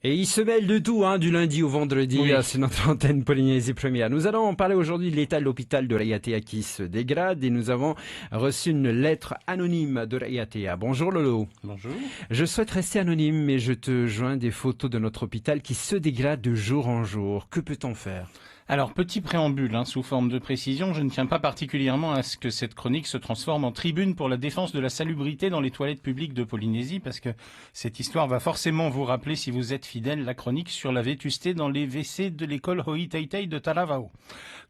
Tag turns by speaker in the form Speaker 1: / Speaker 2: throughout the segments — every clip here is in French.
Speaker 1: Et il se mêle de tout, du lundi au vendredi,
Speaker 2: Oui.
Speaker 1: c'est notre antenne Polynésie Première. Nous allons parler aujourd'hui de l'état de l'hôpital de Raiatea qui se dégrade et nous avons reçu une lettre anonyme de Raiatea. Bonjour Lolo.
Speaker 2: Bonjour.
Speaker 1: Je souhaite rester anonyme mais je te joins des photos de notre hôpital qui se dégrade de jour en jour. Que peut-on faire ?
Speaker 2: Alors, petit préambule, sous forme de précision, je ne tiens pas particulièrement à ce que cette chronique se transforme en tribune pour la défense de la salubrité dans les toilettes publiques de Polynésie, parce que cette histoire va forcément vous rappeler, si vous êtes fidèle, la chronique sur la vétusté dans les WC de l'école Hoʻi de Taravao.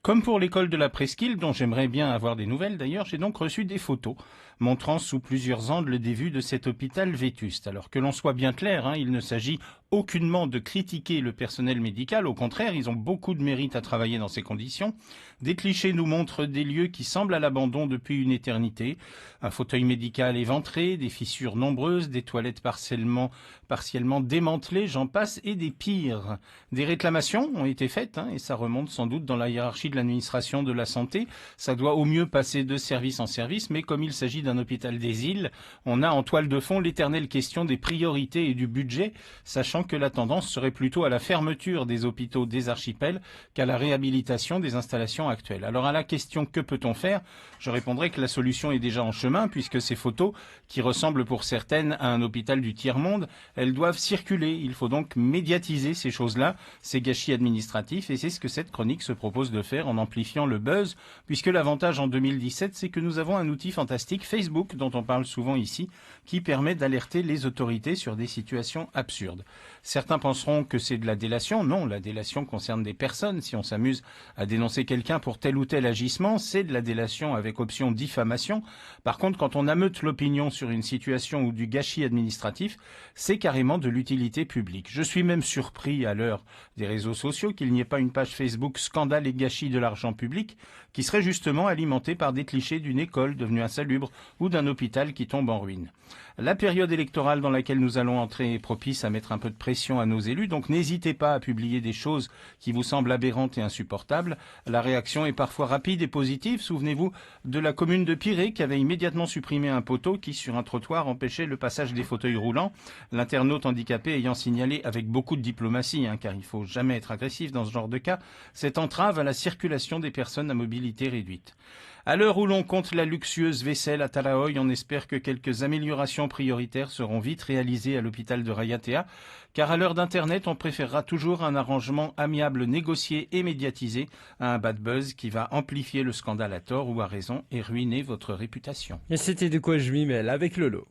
Speaker 2: Comme pour l'école de la Presqu'île, dont j'aimerais bien avoir des nouvelles d'ailleurs, j'ai donc reçu des photos montrant sous plusieurs angles des vues de cet hôpital vétuste. Alors que l'on soit bien clair, il ne s'agit aucunement de critiquer le personnel médical, au contraire, ils ont beaucoup de mérite à travailler dans ces conditions. Des clichés nous montrent des lieux qui semblent à l'abandon depuis une éternité. Un fauteuil médical éventré, des fissures nombreuses, des toilettes partiellement démantelées, j'en passe, et des pires. Des réclamations ont été faites, et ça remonte sans doute dans la hiérarchie de l'administration de la santé. Ça doit au mieux passer de service en service, mais comme il s'agit d'un hôpital des îles, on a en toile de fond l'éternelle question des priorités et du budget, sachant que la tendance serait plutôt à la fermeture des hôpitaux des archipels qu'à la réhabilitation des installations actuelles. Alors à la question que peut-on faire, je répondrai que la solution est déjà en chemin puisque ces photos, qui ressemblent pour certaines à un hôpital du tiers-monde, elles doivent circuler. Il faut donc médiatiser ces choses-là, ces gâchis administratifs, et c'est ce que cette chronique se propose de faire en amplifiant le buzz, puisque l'avantage en 2017, c'est que nous avons un outil fantastique, Facebook, dont on parle souvent ici, qui permet d'alerter les autorités sur des situations absurdes. Certains penseront que c'est de la délation. Non, la délation concerne des personnes. Si on s'amuse à dénoncer quelqu'un pour tel ou tel agissement, c'est de la délation avec option diffamation. Par contre, quand on ameute l'opinion sur une situation ou du gâchis administratif, c'est carrément de l'utilité publique. Je suis même surpris à l'heure des réseaux sociaux qu'il n'y ait pas une page Facebook scandale et gâchis de l'argent public qui serait justement alimentée par des clichés d'une école devenue insalubre ou d'un hôpital qui tombe en ruine. La période électorale dans laquelle nous allons entrer est propice à mettre un peu de pression à nos élus, donc n'hésitez pas à publier des choses qui vous semblent aberrantes et insupportables. La réaction est parfois rapide et positive. Souvenez-vous de la commune de Pirée qui avait immédiatement supprimé un poteau qui, sur un trottoir, empêchait le passage des fauteuils roulants. L'internaute handicapé ayant signalé avec beaucoup de diplomatie, car il ne faut jamais être agressif dans ce genre de cas, cette entrave à la circulation des personnes à mobilité réduite. À l'heure où l'on compte la luxueuse vaisselle à Talaoi, on espère que quelques améliorations prioritaires seront vite réalisées à l'hôpital de Raiatea, car à l'heure d'Internet, on préférera toujours un arrangement amiable négocié et médiatisé à un bad buzz qui va amplifier le scandale à tort ou à raison et ruiner votre réputation.
Speaker 1: Et c'était de quoi je m'y mêle avec Lolo.